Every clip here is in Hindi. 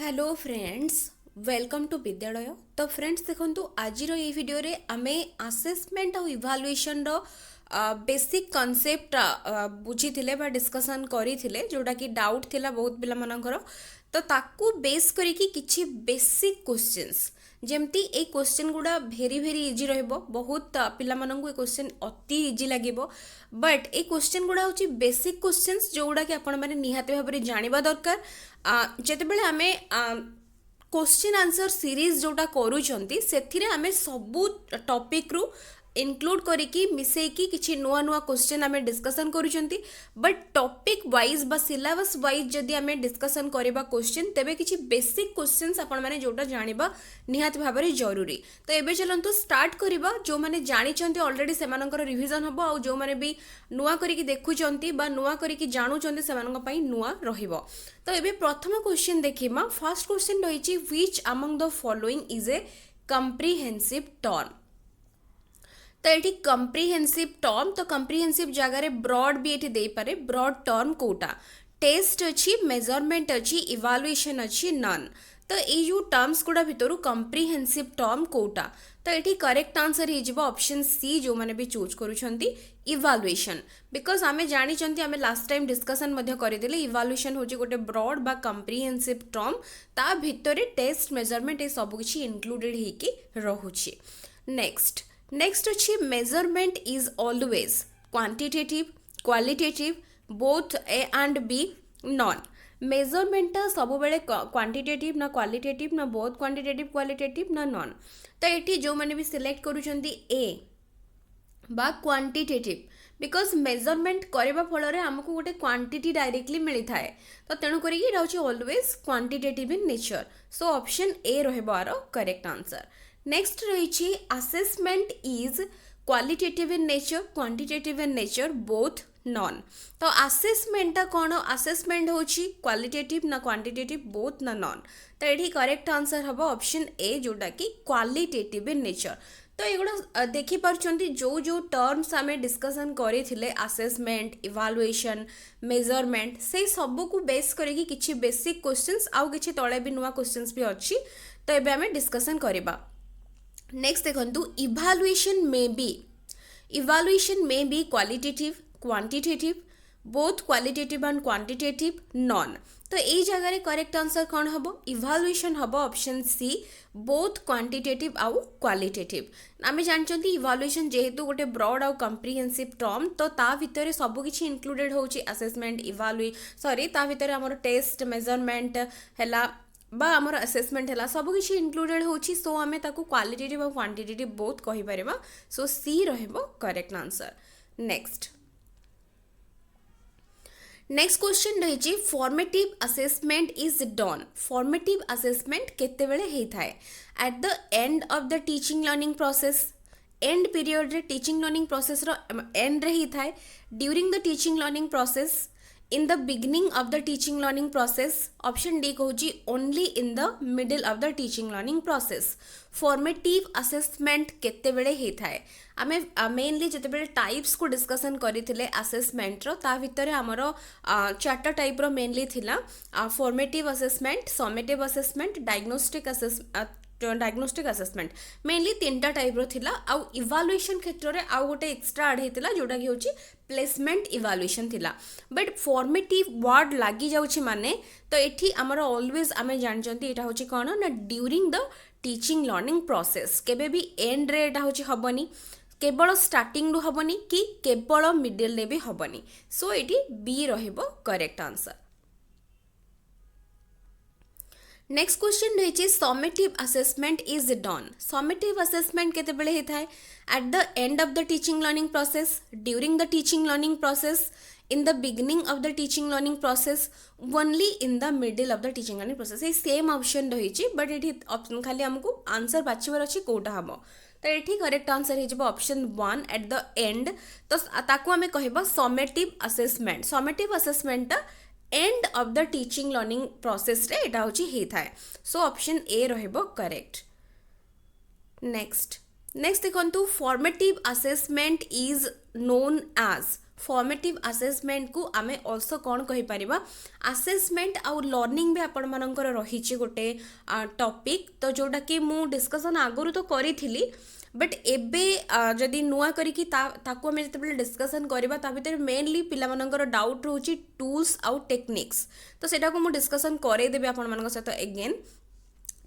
हेलो फ्रेंड्स, वेलकम टू विद्यालय। तो फ्रेंड्स देखो आज ये वीडियो रे आमे असेसमेंट और इवालुएशन रो बेसिक कॉन्सेप्ट बुझी थिले बा डिस्कशन करी थिले जोटा कि डाउट थिला बहुत पिला मानकर। तो ताकू बेस करी कि किछि बेसिक क्वेश्चंस जेमती ए क्वेश्चन गुड़ा भेरी भेरी इजी रहबो। बहुत पिला माननकु ए क्वेश्चन अति इजी लागिबो, बट ए क्वेश्चन गुड़ा होची बेसिक क्वेश्चंस जोड़ा कि आपण माने निहाते भाबरे जानिबा दरकार। जेतेबेले आमे क्वेश्चन आंसर सीरीज जोटा करूछंती सेथिरे आमे सबु टॉपिक रु इनक्लूड करिकी मिसेकी किछि नुआ नुआ क्वेश्चन आमे डिस्कशन करूछंती। बट टॉपिक वाइज बा सिलेबस वाइज जदि आमे डिस्कशन करिबा क्वेश्चन तेबे किछि बेसिक क्वेश्चंस आपण माने जोटा जानिबा निहात भाबरे जरूरी। तो एबे चलंतु स्टार्ट करिबा। जो माने जानिछंती ऑलरेडी सेमानकर रिवीजन हबो, आ जो माने भी नुआ करिकी देखुछंती बा नुआ करिकी जानुछंती सेमानक पई नुआ रहिबो। तो एबे प्रथम क्वेश्चन देखिमा। फर्स्ट क्वेश्चन रहिछि which among the following is a comprehensive term. तो ये कम्प्रिहेंसिव टर्म, तो कम्प्रिहेंसिव जगार ब्रॉड भी ये दे पारे। ब्रॉड टर्म कोटा टेस्ट अच्छी, मेजरमेंट अच्छी, इवालुएशन अच्छी, नन। तो ये जो टर्म्स गुड़ा भितर कम्प्रिहेंसिव टर्म कोटा। तो ये करेक्ट आंसर हो ऑप्शन सी जो मैंने भी चूज करुछंती इवालुएशन। बिकॉज आमे जानी आमे लास्ट टाइम डिस्कशन मध्य करदेले इवालुएशन होची गोटे ब्रॉड बा कम्प्रिहेंसिव टर्म। ता भितर टेस्ट मेजरमेंट ये सब किछि इंक्लूडेड होकी रहुछि। नेक्स्ट अच्छी measurement is always quantitative, qualitative, both A and B, none. Measurement सब बेले क्वांटिटेटिव ना क्वालिटेटिव ना बोथ क्वांटिटेटिव क्वालिटेटिव ना नॉन। तो ये जो मैंने भी सिलेक्ट करुछंती ए बा क्वांटिटेटिव, बिकॉज मेजरमेंट करबा फल आमको गोटे क्वांटिटी डायरेक्टली मिली थाए। तो तेणु करी always quantitative in nature. So option ए रहबो आरो करेक्ट आंसर। नेक्स्ट रही assessment is qualitative in nature, quantitative in nature, both, non. तो असेसमेंट कौन? असेसमेंट होची क्वालिटेटिव ना क्वांटिटेटिव, बोथ ना नॉन। तो ये करेक्ट आंसर हम ऑप्शन ए जोटा कि क्वालिटेटिव इन नेचर। तो एगुड़ा देखिपार्चंती जो जो टर्म्स आमे डिस्कशन करथिले असेसमेंट, इवालुएशन, मेजरमेंट, से सबू को बेस करिकी किछि बेसिक क्वेश्चंस आउ किछि तळे भी नुआ क्वेश्चंस भी अच्छी। तो एबे आमे डिस्कशन करिबा। नेक्स्ट देखंतु evaluation may be qualitative, quantitative, both qualitative and quantitative, non. तो यही जगह करेक्ट आंसर कौन हम? इवालुएशन हम ऑप्शन सी बोथ क्वांटिटेटिव आउ क्वालिटेटिव। आमे जानचंती इवालुएशन जेहेतु गोटे ब्रॉड आउ कम्प्रिहेंसिव टर्म, तो ता भितर सब किछि इंक्लूडेड होची असेसमेंट, ता भितर हमर टेस्ट, मेजरमेंट हैला बा आमर असेसमेंट है सब किसी इंक्लूडेड होची। सो आमे ताकू क्वालिटेटिव और क्वांटिटेटिव बोथ कहि परिबा। सो सी रहबो करेक्ट आंसर। नेक्स्ट क्वेश्चन रही formative assessment is done. Formative assessment केते बेले हेई थाए? At the end of the teaching learning process. End period रे टीचिंग लर्निंग प्रोसेस रो एंड रे ही थाए। During the teaching learning process, in the beginning of the teaching learning process, option D कहूची only in the middle of the teaching learning process। formative assessment केते बेले हे थाए? आमे मेनली जते बेले टाइप्स को डिस्कशन करिथिले असेसमेंट रो, ता भितरे हमरो चारटा टाइप रो मेनली थिला formative assessment, summative assessment, diagnostic assessment, mainly तीनटा टाइप रो थिला। आउ इवालुएशन क्षेत्र रे आउ गोटे एक्स्ट्रा ऐड हेतिला जोटा कि होची प्लेसमेंट इवालुएशन थिला। बट फॉर्मेटिव वर्ड लागी जाउची माने तो एठी हमर ऑलवेज आमे जानचंती एटा होची कोन ना during the teaching learning process. केबे भी एंड रे एटा होची हबनी, केवल स्टार्टिंग रु हबनी कि केवल मिडिल रे भी हबनी। सो एठी बी रहइबो करेक्ट आंसर। नेक्स्ट क्वेश्चन रही summative assessment is done. Summative assessment केते बेले हे थाए? At the end of the teaching learning process, during the teaching learning process, in the beginning of the teaching learning process, only in the middle of the teaching learning process. ये सेम ऑप्शन रही, बट ये ऑप्शन खाली हमको आंसर बाछिबार अछि कोटा हम। तो ये करेक्ट आंसर हो ऑप्शन 1 एट द एंड। तो ताकू आमे कहबा summative assessment. Summative assessment end of the teaching learning process रे एटा होची हे थाए। सो ऑप्शन ए रहइबो करेक्ट। नेक्स्ट देखंतु formative assessment is known as formative assessment को आमे ऑल्सो कौन कहि परिबा असेसमेंट आउ लर्निंग भी आपण मानकर रही गोटे टॉपिक तो जोटा कि मु डिस्कशन आगुरी तो करी थिली बट एबे जदि नुआ करिकी ताकू आमे जते डिस्कशन करबा ता भितर मेनली पिला मानकर डाउट रहउची टूल्स आउ टेक्निक्स तो सेटा को मु डिस्कशन करे देबे आपण मानक सहित अगेन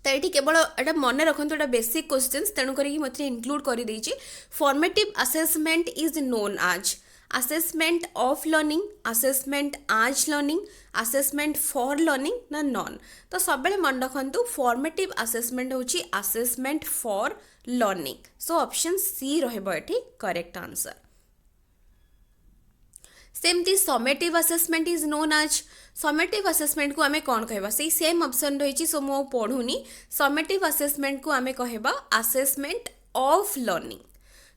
तो ये केवल एटा मन रखु एटा बेसिक क्वेश्चंस तेणु करी मते इंक्लूड करी देछि formative assessment is known as assessment of learning assessment as learning assessment for learning ना नॉन तो सब मन रखु फॉर्मेटिव असेसमेंट होची assessment for learning so option C रहबो एठी करेक्ट आंसर सेमती summative assessment is known as summative assessment को आमे कौन कहबा से सेम ऑप्शन रही सो मो पढ़ुनी समेटिव असेसमेंट को आमे कहबा असेसमेंट ऑफ लर्निंग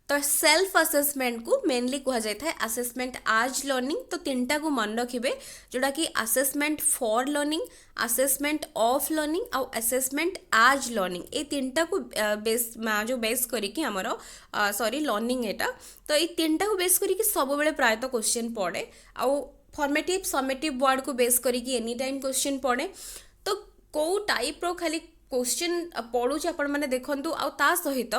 तो सेल्फ असेसमेंट को मेनली कहा जाए असेसमेंट आज लर्निंग तो तीनटा को मन रखिए जोटा कि assessment for learning assessment of learning आउ असेसमेंट आज लर्निंग ये तीनटा को बेस जो बेस करिकी हमर सॉरी लर्निंग एटा तो ये तीनटा को बेस करिकी सब बेले प्रायतः क्वेश्चन पड़े आउ फॉर्मेटिव समेटिव वर्ड को बेस करिकी एनी टाइम क्वेश्चन पड़े तो को टाइप रो खाली क्वेश्चन पड़ुछ आपण माने देखंतु आउ ता सहित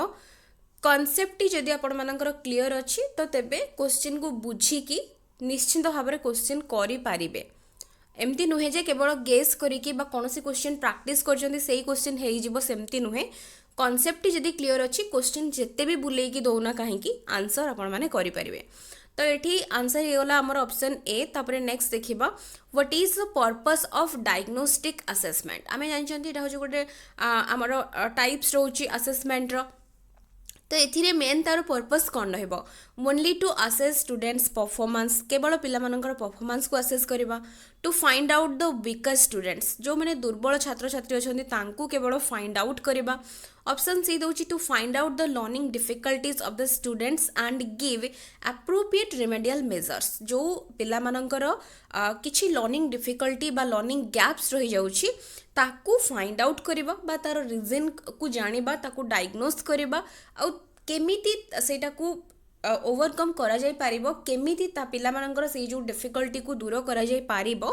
कॉन्सेप्ट जदि आपण मानकर क्लियर अच्छी तो तेबे क्वेश्चन को बुझिकी निश्चिंत भाव में क्वेश्चन करि पारिबे एमती नुहे जे केवल गेस करिकी बा कोनोसी क्वेश्चन प्रैक्टिस करजंदी सेही क्वेश्चन हेई जिवो सेमती नुहे कॉन्सेप्ट जदि क्लियर अच्छी क्वेश्चन जेते भी बुलेकी दौना कहीं आंसर आपण माने करि पारिबे तो ये आंसर ये गला हमर ऑप्शन ए तापरे नेक्स्ट देखिबा what is the purpose of diagnostic assessment आमे जानचंती एटा होजे गोटे हमर टाइप्स रहउची असेसमेंट रो तो एथिरे मेन तार पर्पस कौन रहिबो only to assess students performance केवल पिला मानकर परफॉर्मेंस को असेस करिबा to find out the weakest students जो माने दुर्बल छात्र छात्री अछंती तांकू केवल फाइंड आउट करिबा ऑप्शन सी दोची to find out the learning difficulties of the students and give appropriate remedial measures जो पिला मानकर किछि लर्निंग डिफिकल्टी बा लर्निंग गैप्स रही जाउछि ताकू फाइंड आउट करिबा बा तार रीजन को जानिबा ताकू डायग्नोस करिबा आ केमिति सेटा को ओवरकम करा जाय पारिबो केमिति ता पिला मानकर से जो डिफिकल्टी को दूर करा जाय पारिबो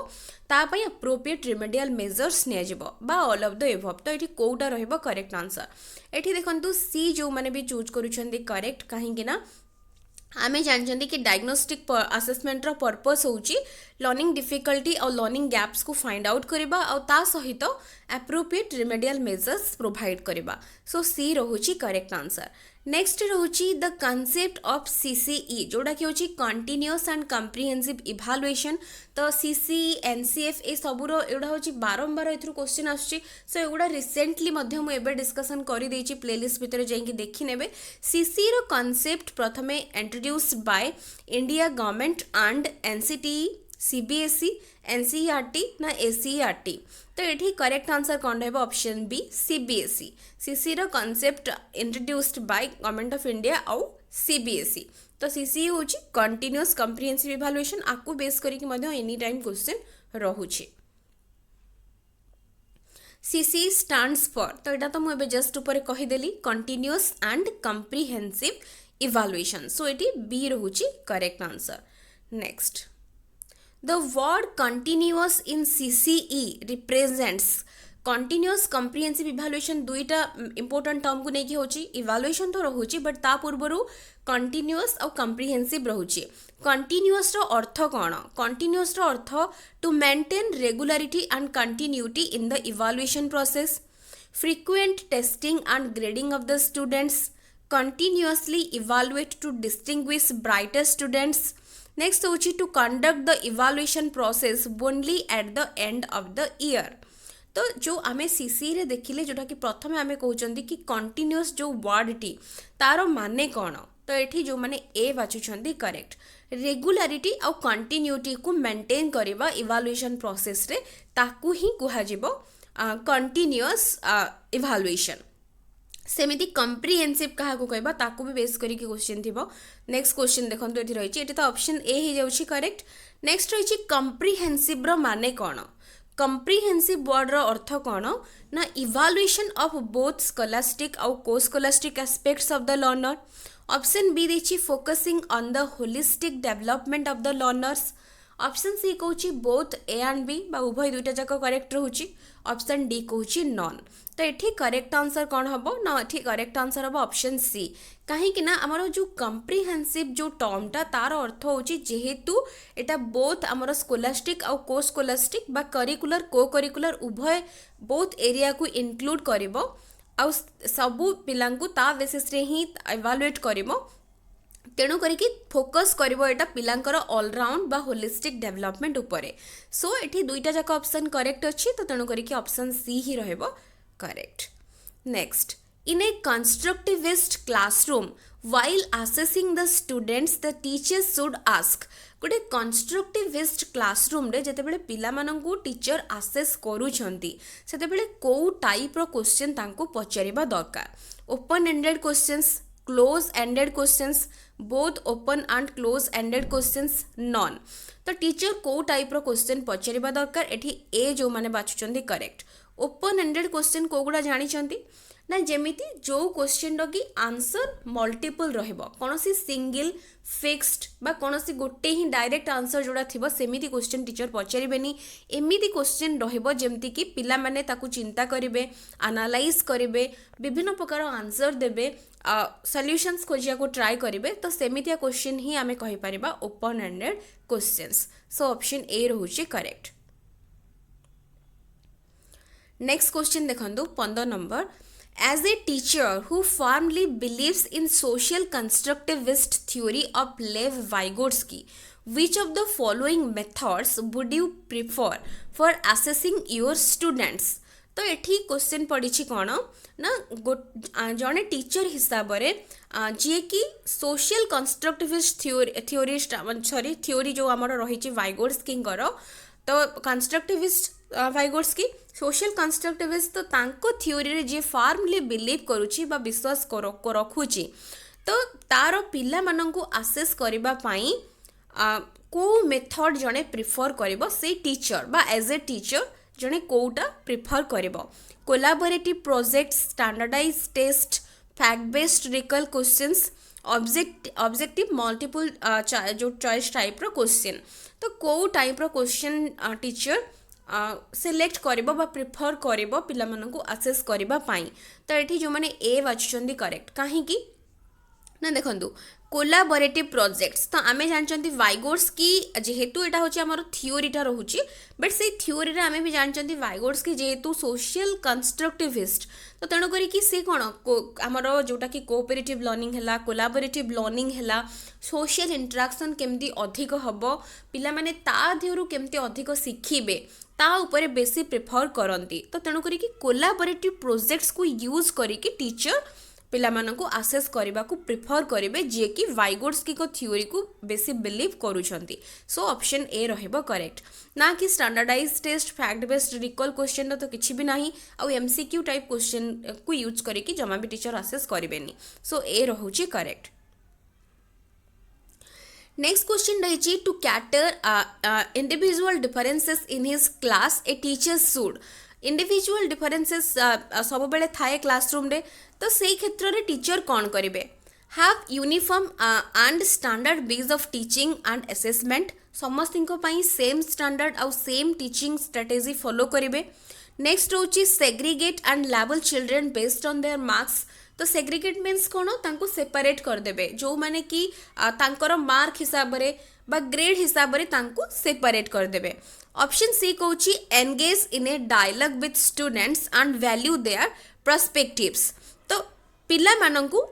ता पई एप्रोप्रिएट रिमेडियल मेजर्स निया जिवो बा ऑल ऑफ द एबव तो एठी कोउटा रहबो करेक्ट आंसर एठी देखंतु सी जो माने भी चूज करूछंदी करेक्ट काहे कि ना आमे जानछंदी कि डायग्नोस्टिक असेसमेंट रो पर्पस होउची लर्निंग डिफिकल्टी और लर्निंग गैप्स को फाइंड आउट करिबा और ता सहित एप्रोप्रिएट रिमेडियल मेजर्स प्रोवाइड करिबा सो सी रहुची करेक्ट आंसर नेक्स्ट रहुची द कॉन्सेप्ट ऑफ सीसीई जोड़ा कि होची कंटीन्यूअस एंड कम्प्रिहेंसिव इवैल्यूएशन तो सीसीई एनसीएफ ए सबुर एडा होची बारंबार एथरु क्वेश्चन आछी सो एगुडा रिसेंटली मध्य मु एबे डिस्कशन करि देछि प्लेलिस्ट भितर जाई कि देखि नेबे सीसीई रो कॉन्सेप्ट प्रथमे introduced by India government and NCTE CBSE NCERT ना एसईआरटी तो ये करेक्ट आंसर कौन रहा ऑप्शन बी सीबीएसई सीसी रो concept introduced by government of India आउ सीबीएसई तो सीसी हूँ कंटिन्यूअस कम्प्रिहेंसिव इवैल्यूएशन आपको बेस करके एनी टाइम क्वेश्चन रहुछि सीसी स्टैंड्स फॉर तो यहाँ तो मुझे जस्ट ऊपर कहीदेली continuous and comprehensive evaluation so ये बी रहुछि correct answer next The word continuous in CCE represents continuous comprehensive evaluation दुईटा important term को नहीं कि होची evaluation तो रहुची but ता पूर्वरु continuous और comprehensive रहुची continuous रो अर्थ कौन continuous रो अर्थ to maintain regularity and continuity in the evaluation process frequent testing and grading of the students continuously evaluate to distinguish brighter students next होची to conduct the evaluation process only at the end of the year तो जो आमे सीसी रे देखिले जोटा कि प्रथमे आमे कहउचंदी कि कंटीन्यूअस जो वर्ड टी तारो माने कोन तो एठी जो माने ए बाचुचंदी करेक्ट रेगुलारिटी और कंटिन्यूटी को मेंटेन करबा इवैल्यूएशन प्रोसेस रे ताकू ही कुहा जिवो कंटीन्यूअस इवैल्यूएशन सेमिति कम्प्रिहेंसिव क्या कहबा ताकू भी बेस करी क्वेश्चन थिबो नेक्स्ट क्वेश्चन देखंतु एठी रहिछि एठी तो ऑप्शन ए ही जाउछि करेक्ट नेक्स्ट रहिछि कम्प्रिहेंसिव रो माने कोन कम्प्रिहेंसिव वर्ड रो अर्थ कोन ना इवैल्यूएशन ऑफ बोथ स्कोलास्टिक और co-scholastic aspects of the learner option B देछि focusing on the holistic development of the learners. Option C कहूँ बोथ ए एंड बी बा उभय दुईटा जाक करेक्ट रोचे। ऑप्शन डी कहूँ नॉन। तो ये करेक्ट आंसर कौन हम ना ये करेक्ट आंसर हम ऑप्शन सी। कहीं आमर जो कम्प्रिहेन्सिव जो टर्मटा तार अर्थ हूँ जेहेतु एटा बोथ आमर स्कोलास्टिक आउ को स्कोलास्टिक बा करिकुलर को करिकुलर उभय बोथ एरिया को इनक्लूड करिवो आउ सबू पिलांकु ता बेसिस रे ही इवालुएट करिवो। तेणु करिकी फोकस करिवो एटा पिलांकर ऑलराउंड बा होलिस्टिक डेवलपमेंट उपरे। सो एठी दुईटा जाक ऑप्शन करेक्ट अछि तो तेणु करिकी ऑप्शन सी ही रहबो correct. Next, in a constructivist classroom while assessing the students the teachers should ask। गोटे constructivist classroom रे जेतेबेले पिला मानंकु टीचर असेस करूछंती सेतेबेले को टाइप रो क्वेश्चन तांको पचारिबा दरकार। Open ended questions, close ended questions, both open and close ended questions, non. तो टीचर को टाइप रो क्वेश्चन पचारिबा दरकार। एठी ए जो माने बाछुचंती करेक्ट। ओपन एंडेड क्वेश्चन को गुडा जानिचंती ना जेमिति जो क्वेश्चन रो की आंसर मल्टीपल रहबो कोनोसी सिंगल फिक्स्ड बा कोनोसी गोटे ही डायरेक्ट आंसर जोड़ा थिबो सेमिति क्वेश्चन टीचर पचारिबेनी। एमिति क्वेश्चन रहबो जेमति कि पिला माने ताकू चिंता करिवे, एनालाइज करिवे, विभिन्न प्रकार आंसर देबे, सॉल्यूशंस खोजिया को ट्राई करिवे। तो सेमितिया क्वेश्चन ही आमे कहि परिबा open ended questions. So option A रहउची करेक्ट। नेक्स्ट क्वेश्चन देखंदु 15 number. As a teacher who firmly believes in social constructivist theory of Lev Vygotsky, which of the following methods would you prefer for assessing your students? तो एठी क्वेश्चन पड़ी कौन ना जड़े टीचर हिसाब रे जी कि social constructivist theorist sorry theory जो आमर रही वाइगोट्स्की तो कंस्ट्रक्टिविस्ट वाइगोट्स्की सोशल कंस्ट्रक्टिविस्ट तो तांको थियोरी रे जे फार्मली बिलीव करूची बा विश्वास रखुची तो तार पिला मानंकु असेस करिबा पई को मेथड जने प्रिफर करिवो से टीचर बा एज ए टीचर जने कोटा प्रिफर करिवो। Collaborative project, standardize test, fact based recall questions, objective multiple जो चॉइस टाइप रो क्वेश्चन। तो को टाइप रो क्वेश्चन टीचर सिलेक्ट करिबो बा प्रिफर करिबो पिला मानंकु असेस करिबा पाई। तो एठी जो माने ए बाछुचंदी करेक्ट काहे कि ना देखंतु कोलैबोरेटिव प्रोजेक्ट्स तो आमे जानचंती वाइगोट्स्की जेहेतु एटा होची हमर थियोरीटा रहूची बट से थियोरी रे आमे भी जानचंती वाइगोट्स्की जेहेतु सोशल कंस्ट्रक्टिविस्ट तो तेणु करी कि से कोन हमर जोटा कि कोऑपरेटिव लर्निंग हैला, कोलैबोरेटिव लर्निंग हैला, सोशल इंटरेक्शन केमती अधिक हबो, पिला माने ता ध्यरु केमती अधिक सिखिबे ता ऊपर बेसी प्रिफर करंती। तो तेणु करी कि कोलैबोरेटिव प्रोजेक्ट्स को यूज करी कि टीचर पिला मानंकु असेस करबा को प्रिफर करिवे जे कि वाइगोट्स्की को थ्योरी को बेसी बिलीव करूछंती। सो ऑप्शन ए रहबो करेक्ट ना कि standardize test, fact based recall question तो किछि भी नाही आ एमसीक्यू टाइप क्वेश्चन को यूज करी कि जमा भी टीचर असेस करिवेनी। सो ए रहउची करेक्ट। नेक्स्ट क्वेश्चन रही to cater individual differences in his class a teacher should. Individual differences सब बेले थाए क्लासरूम रे तो से क्षेत्र रे टीचर कौन करेंगे have uniform and standard base of teaching and assessment समस्त सेम स्टैंडर्ड आउ सेम टीचिंग स्ट्रेटेजी फॉलो करेंगे। नेक्स्ट होची segregate and level children based on their marks तो सेग्रीगेट मीन्स कौन तांको सेपरेट करदेवे जो माने कि तांकर मार्क हिसाब रे बा ग्रेड हिसाब रे तांको सेपरेट करदेवे। ऑप्शन सी कहूँ engage in a dialogue with students and value their perspectives तो पिला मानंकु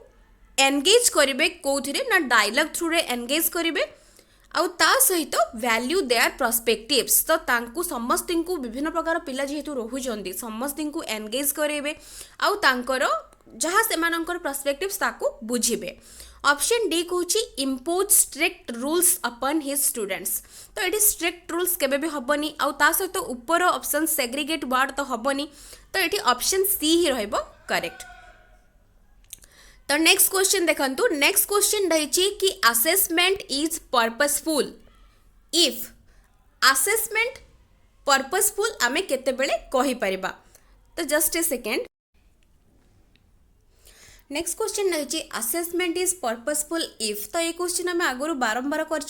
एंगेज करिवे कोथिरे ना डायलॉग थ्रू रे एंगेज करिवे आउ ता सहित वैल्यू देयर पर्सपेक्टिव्स तो तांकु समस्तिंकु विभिन्न प्रकार पिला जेहेतु रहुचंदी समस्तिंकु एंगेज करेबे आउ तांकर जहाँ से पर्सपेक्टिव्स ताकू बुझिबे। ऑप्शन डी कहूँ इम्पोज स्ट्रिक्ट रूल्स अपन हिज स्टूडेंट्स तो ये स्ट्रिक्ट रूल्स केबे भी हबनी आउ ता सहित ऊपर ऑप्शन सेग्रीगेट वर्ड तो हबनी तो ये ऑप्शन सी ही रहइबो करेक्ट। तो नेक्स्ट क्वेश्चन देखंतु नेक्स्ट क्वेश्चन रही कि assessment is purposeful if assessment purposeful आमे केते बेले कहि परिबा। तो just a second next question रही असेसमेंट इज पर्पसफुल इफ तो ये क्वेश्चन आम आगु बारंबार कर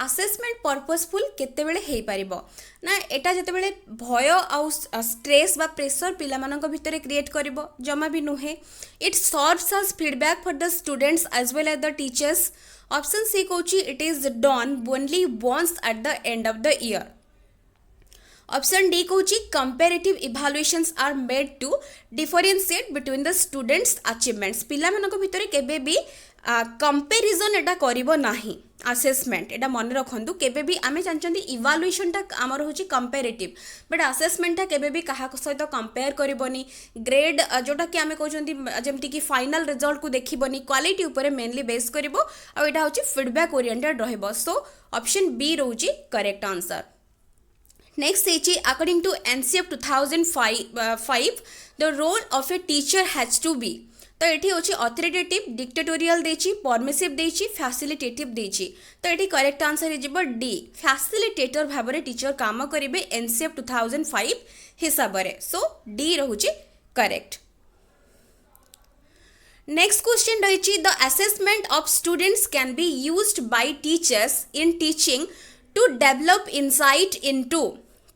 असेसमेंट पर्पसफुल केतेबेले हो पारिबो ना एटा जेतेबेले भय आउ स्ट्रेस बा प्रेशर पिला मानक भितर क्रिएट करिवो जमा भी नुहे it serves as feedback for the students as well as the teachers option C कहूँ it is done only once at the end of the year option D कहूँ comparative evaluations are made to differentiate between the students achievements पिला मानक भितर केबे भी कंपेरिजन एटा करिवो नाही असेसमेंट एटा मन रखंतु केबे भी आमे जानचंदी इवालुएशन टा हमर होची कंपेरेटिव बट असेसमेंट टा केबे भी काहा सहित कंपेयर करिवोनी ग्रेड जोटा कि आमे कहचंदी जेमति कि फाइनल रिजल्ट को देखिबोनी क्वालिटी ऊपर मेनली बेस करिवो आ एटा होची फीडबैक ओरिएंटेड रहइबो सो ऑप्शन बी रहउची करेक्ट आंसर नेक्स्ट है according to NCF 2005 the role of a teacher has to be तो ये हूँ अथॉरिटेटिव डिक्टेटोरियल देची परमिसिव देची फैसिलिटेटिव देची तो ये करेक्ट आंसर हो डी फैसिलिटेटर भाव में टीचर काम करेंगे एनसीएफ 2005 हिसाब से सो डी रोचे करेक्ट नेक्स्ट क्वेश्चन रही the assessment of students can be used by teachers in teaching to develop insight into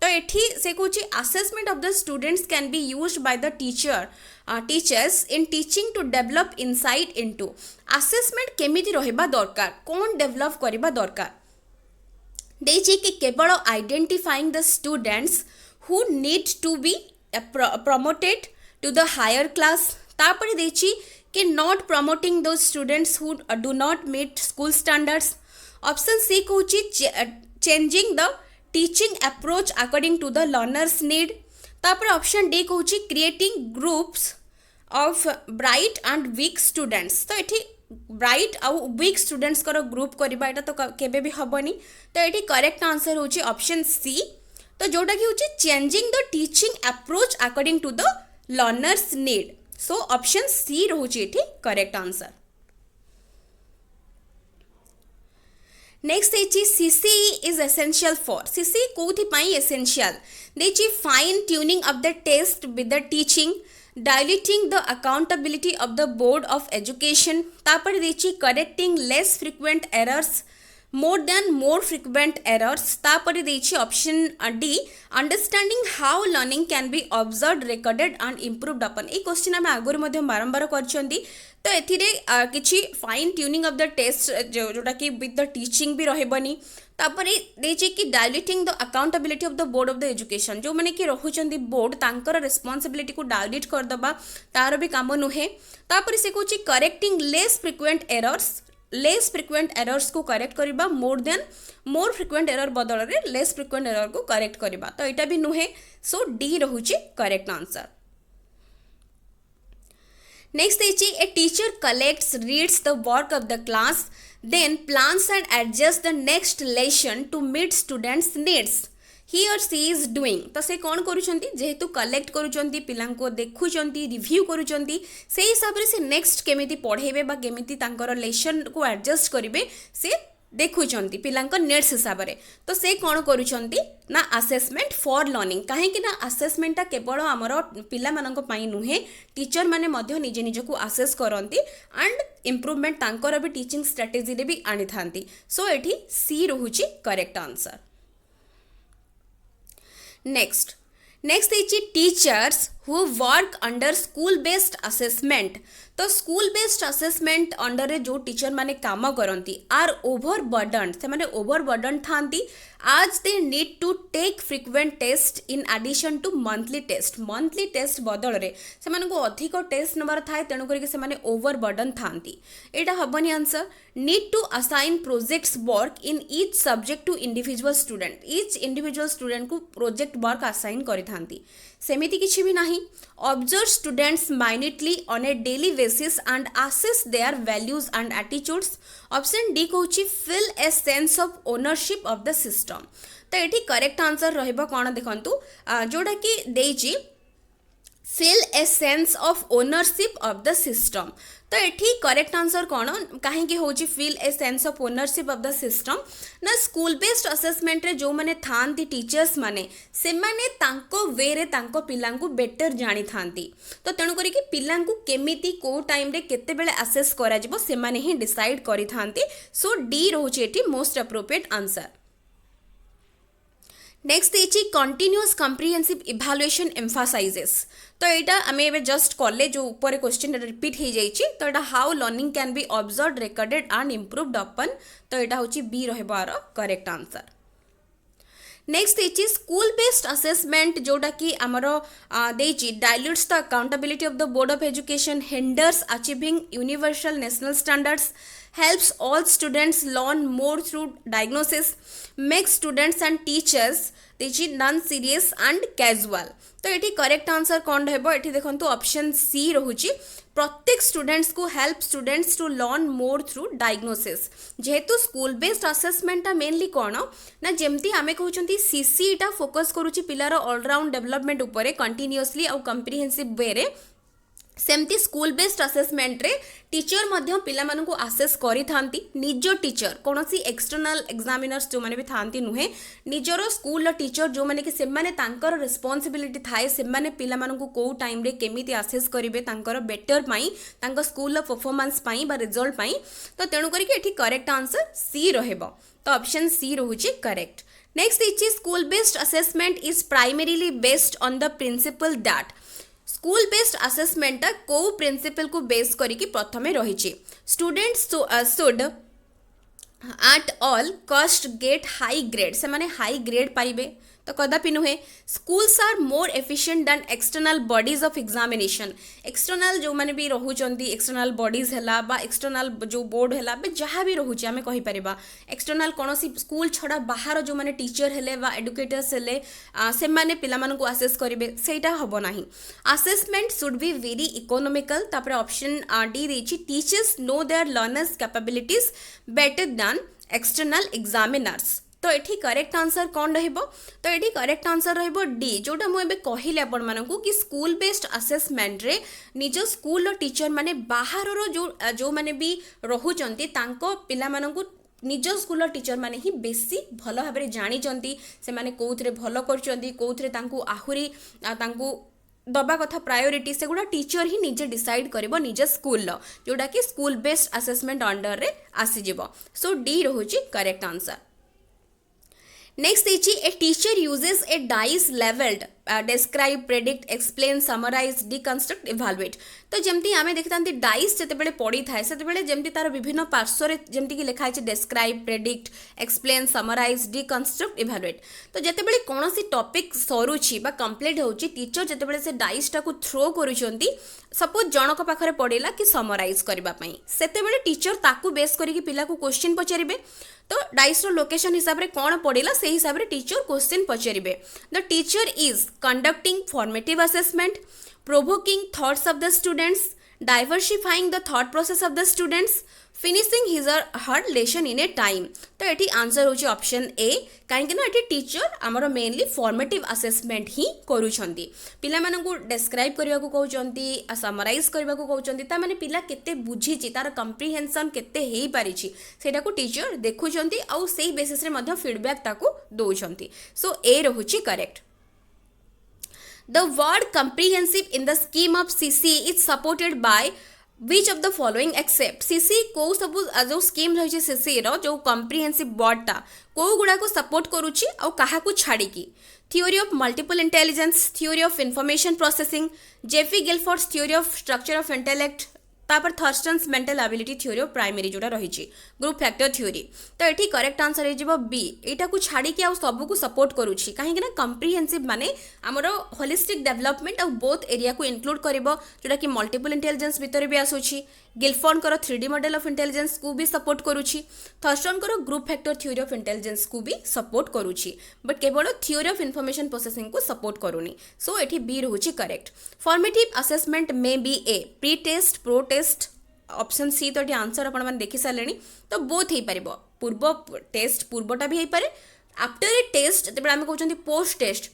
तो एठी से कहूँ assessment of the students can be used by the teachers in teaching to develop insight into assessment केमिति रहिबा दरकार कौन डेवलप करिबा दरकार देछि कि केवल identifying the students who need to be promoted to the higher class तापर देछि कि not promoting those students who do not meet school standards option C कहूँ changing the teaching approach according to the learners need तापर ऑप्शन डी कहूँ creating groups of bright and weak students तो ये ब्राइट आउ वीक स्टूडेंट्स कर ग्रुप करवा एटा तो केबे भी हबनी तो ये करेक्ट आंसर होची ऑप्शन सी तो जोटा कि होची changing the teaching approach according to the learners need so option C रोची एठी करेक्ट आंसर नेक्स्ट है CCE is essential for CCE कौथि पाई एसेंशियल देछि fine tuning of the test with the teaching diluting the accountability of the board of education तापर देछि correcting less frequent errors more than more frequent errors तापर देछि option D understanding how learning can be observed recorded and improved upon a question आम आगुरी मध्य बारंबार करछंती तो एथिरे किछि fine tuning of the test जोटा कि विथ द टीचिंग भी रहबनी तापर देछि कि diluting the accountability of the board of the education जो माने कि रहुचंदी बोर्ड तांकर रिस्पांसिबिलिटी को डायल्यूट कर दबा तार भी काम नुहे तापर से कहूँ करेक्टिंग लेस फ्रिक्वेंट एरर्स को करेक्ट करबा more than more frequent error बदल रे लेस फ्रिक्वेंट एरर को करेक्ट करबा तो एटा भी नुहे सो डी रहुची correct answer next a teacher collects reads the work of the class then plans and adjust the next lesson to meet students needs ही और सी इज डूइंग तो से कौन करुँच जेहेतु कलेक्ट करुँच पिला देखुं रिव्यू करुँच से हिसाब से नेक्स्ट केमिति पढ़ेबे बा केमिति तांकर लेसन को एडजस्ट करेंगे से देखुं पिला नीड्स हिसाब से तो से कौन करुँच ना असेसमेंट फॉर लर्निंग कहीं असेसमेंटा केवल आमर पिला नुहे टीचर माने मध्य निजे निजको असेस करती एंड इम्प्रूवमेंट तांकर भी टीचिंग स्ट्रेटेजी रे भी आनी थांती सो एठी सी रहुची करेक्ट आंसर नेक्स्ट है teachers who work under school based assessment तो स्कूल बेस्ड असेसमेंट अंडर रे जो टीचर माने काम करती आर ओवरबर्डन से माने ओवरबर्डन थांती आज they need to take frequent test in addition to monthly test बदल रे से माने को अधिक टेस्ट नंबर थाए तेणु करके से माने ओवरबर्डन थांती एटा हबनी answer need to assign projects work in each subject to individual student को प्रोजेक्ट वर्क असाइन करि थांती सेमिति किछि भी नाही observe students minutely on a daily basis and assess their values and attitudes option D कहूँ fill a sense of ownership of the system तो ये करेक्ट आंसर रहिबा कोन देखंतु जोटा कि देजी feel a sense of ownership of the system। तो एठी करेक्ट आंसर कौन कहीं होची feel a sense of ownership of the system ना स्कूल बेस्ड असेसमेंट रे जो माने थांती टीचर्स माने से माने तांको वे रे तांको पिलांकु बेटर जानी थांती। तो तेणु करी कि पिलांकु केमिति को टाइम रे केते बेले असेस करा जिवो से माने ही डिसाइड करी थांती। सो डी रोची एठी मोस्ट अप्रोप्रिएट आंसर। नेक्स्ट देखिए कंटिन्यूअस कम्प्रिहेंसिव इभालुएशन एम्फासाइजेस। तो यहाँ आम ए जस्ट कले जो ऊपर क्वेश्चन रिपीट हो जाइए। तो यहाँ how learning can be observe recorded and improved अपन। तो यहाँ हूँ बी रहा करेक्ट आंसर। नेक्स्ट देखिए स्कूल बेस्ड असेसमेंट जोटा कि आमर dilutes the accountability of the board of education, hinders achieving universal national standards, helps all students learn more through diagnosis, makes students and teachers non serious and casual। तो ये करेक्ट आंसर कौन रहिबो एठी देखंतु ऑप्शन सी रहुची प्रत्येक स्टूडेंट्स को help students to learn more through diagnosis. जेहेतु स्कूल बेस्ड असेसमेंट मेनली कौन ना जमती आमे कहउचंती सीसी टा फोकस करूची पिलार ऑलराउंड डेवलपमेंट उपरे कंटिन्यूअसली और कम्प्रिहेंसिव वे रे। सेमती स्कूल बेस्ड असेसमेंट रे टीचर मध्य पिला मानकु असेस करि थांती निज टीचर कोनोसी एक्सटर्नल एग्जामिनर्स जो माने भी थांती नुहे निजर स्कूल टीचर जो माने कि से माने तांकर रिस्पांसिबिलिटी थाए से माने पिला मानकु को टाइम रे केमिति असेस करिवे तांकर बेटर पई तांकर स्कूल परफॉर्मेंस पई बा रिजल्ट पई। तो तेणु करी कि एठी करेक्ट आंसर सी रहबो। तो ऑप्शन सी रहुची correct. Next is school based assessment is primarily based on the principle that. School based assessment को प्रिंसिपल को बेस करिकी प्रथमे रही students should at all cost get high grade से माने हाई ग्रेड पाइबे। तो कदापि नुहे schools are more efficient than external bodies of examination. External जो माने भी रहुचंती एक्सटर्नल बॉडीज हैला बा एक्सटर्नल जो बोर्ड हैला बे जहाँ भी रहुची आमे कहि परिबा एक्सटर्नल कोनोसी स्कूल छड़ा बाहर जो माने टीचर हेले बा एडुकेटर्स हेले से माने पिला मानकु असेस करिवे सेटा हबो नाही। Assessment should be very economical. तापर ऑप्शन डी देछि teachers know their learners capabilities better than external examiners. तो ये करेक्ट आंसर कौन रहिबो। तो ये करेक्ट आंसर रहिबो डी जोटा मुझे कहली आपण मानकु कि स्कूल बेस्ड असेसमेंट रे निज स्कूल टीचर माने बाहर जो माने भी रहुचंती तांको पिला मानकु निज स्कूल टीचर माने ही बेसी भल भाव में जानी से माने कोउथरे भल करचंती कोउथरे तांकु आहुरी तांकु दबा कथा प्रायोरिटी से गुड़ा टीचर ही निजे डिसाइड करिबो निज स्कूल जोटा कि स्कूल बेस्ड असेसमेंट अंडर रे आसी जिवो। सो डी रहुची करेक्ट आंसर। नेक्स्ट देखिए a teacher uses a dice levelled describe predict explain summarise deconstruct evaluate. तो जमती आमे देखता डाइस जिते पड़ी थाए से जमती तार विभिन्न पार्श्वर जमती कि लिखाई describe predict explain summarise deconstruct evaluate. तो जिते कौन सी टॉपिक सरुची बा कंप्लीट होची टीचर जिते से डाइस टा को थ्रो करुचंती सपोज जनक पाखरे पड़ेला कि समराइज करबा पई सेते टीचर ताकू बेस करिक पिला को क्वेश्चन पचारिबे। तो डाइस रो लोकेशन हिसाब रे कौन पड़ेला से हिसाब रे टीचर क्वेश्चन पचारिबे। The teacher is conducting formative assessment, provoking thoughts of the students, diversifying the thought process of the students, finishing his or her lesson in a time। तो ये आंसर होची ऑप्शन ए कहीं ना ये टीचर आमर मेनली फॉर्मेटिव असेसमेंट ही करूछंती पिला मानकु डिस्क्राइब करबा को कहउचंती समराइज करबा को कहउचंती ता माने पिला केते बुझीची तार कम्प्रिहेंशन केते हेई पारिची सेटा को टीचर देखुचंती और सेही बेसिस रे मध्ये फीडबैक ताकू दोउचंती। सो ए रहुची correct. The word comprehensive in the scheme of CC is supported by which of the following except CC को सब जो स्कीम रही CC रो जो comprehensive word टा को गुड़ा को सपोर्ट करूची और कहा को छाड़ी की theory of multiple intelligence, theory of information processing, Jeffrey Guilford's theory of structure of intellect, तापर Thurstone's mental ability theory of primary जोटा रही ग्रुप फैक्टर थ्योरी। तो ये करेक्ट आंसर हो बी एटा को छाड़ी कि आ सब को सपोर्ट करूची कहीं ना कम्प्रिहेंसिव माने आमर होलिस्टिक डेवलपमेंट और बोथ एरिया को इंक्लूड करिवो जोटा कि मल्टीपल इंटेलिजेंस भीतर भी आसुची गिलफोर्ड कर 3D मॉडल ऑफ इंटेलिजेंस को भी सपोर्ट करूची थर्स्टन कर group factor theory of intelligence को भी सपोर्ट करूची बट केवल थ्योरी ऑफ इन्फॉर्मेशन प्रोसेसिंग को सपोर्ट करूनी। सो एठी बी रहूची correct. Formative assessment may be a pre test pro test option C. तो ये आंसर आपण मैंने देखि सारे तो बोथ हो पार पूर्व टेस्ट पूर्वटा भी हो पारे आफ्टर ए टेस्ट जब आम कहते पोस्ट टेस्ट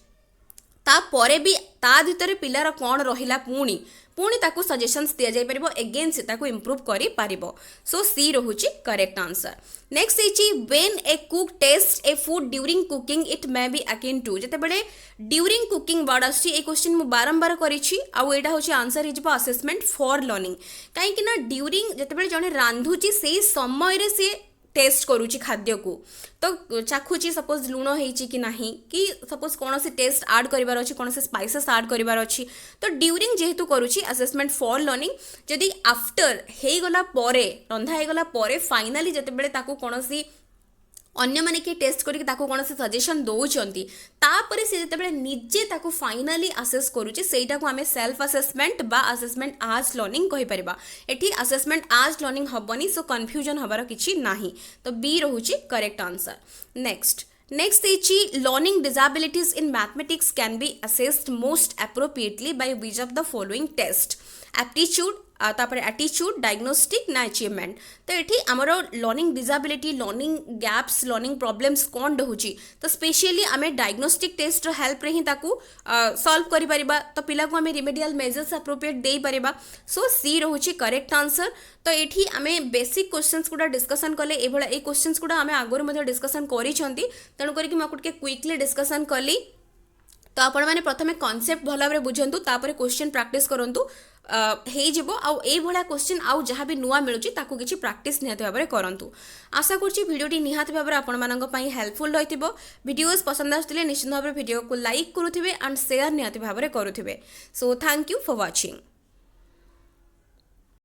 तापर भी ता भितर पिलार कौन रहिला पुणी पुणी ताकू सजेशंस दिया जाय परिबो अगेन से ताकू इंप्रूव करि पारिबो सो सी रहुची करेक्ट आंसर नेक्स्ट इची when a cook test a food during cooking it may be akin to जते बडे ड्यूरिंग कुकिंग वर्ड आसी ए क्वेश्चन मु बारंबार करिछि आ एटा होची आंसर हिजबो असेसमेंट फॉर लर्निंग काहे कि ना ड्यूरिंग जते बडे जने रांधुची सेही समय रे से टेस्ट करूची खाद्य को तो चाखुची सपोज लुण होईची कि नाही कि सपोज कौन से टेस्ट ऐड करिवार अछि कौन से स्पाइसेस ऐड करिवार अछि तो ड्यूरिंग जेहेतु करूची असेसमेंट फॉर लर्निंग जदि आफ्टर हे गला परे रंधा हे गला परे फाइनली जते बेले ताकू कौन सी अन्य माने कि टेस्ट करके ताकू कौन से सजेशन दौरान तापर से जिते निजे ताकू फाइनाली असेस करुचे सेटा को आमे सेल्फ असेसमेंट बा असेसमेंट आज लर्निंग कहि परिबा एठी असेसमेंट आज लर्निंग हबनी सो कंफ्यूजन हबार किछि नाही तो बी रहुची करेक्ट आंसर नेक्स्ट इची learning disabilities in mathematics can be assessed most appropriately by which of the following test aptitude तापर एटीट्यूड डायग्नोस्टिक ना अचीवमेंट तो ये आमर learning disability learning gaps learning problems कौन रहुची तो स्पेशली आम डायग्नोस्टिक टेस्ट हेल्प रे ही ताकू सॉल्व करि परिबा तो पिला को आम रिमेडियल मेजर्स एप्रोप्रिएट दे परिबा सो सी रहुची करेक्ट आंसर तो ये आम बेसिक क्वेश्चंस गुडा डिस्कसन कले ए क्वेश्चंस गुडा आम आगुरी मध्ये डिस्कसन करिसेंती तेणु करिक मैं आपको क्विकली डिस्कसन कली तो आपण मैंने प्रथमे कॉन्सेप्ट भल भाव बुझंतु तापर क्वेश्चन प्रैक्टिस करंतु हो आउ ए भला क्वेश्चन आउ जहाँ भी नुआ मिलुची ताकू किछि प्रैक्टिस निहाती भाव करंतु आशा करछि वीडियोटी निहाती भाव आपण मानक पई हेल्पफुल रहितिबो वीडियोस पसंद आस्तिले निश्चित भाव वीडियो को लाइक करुथिबे एंड शेयर निहाती भाव करुथिबे so thank you for watching.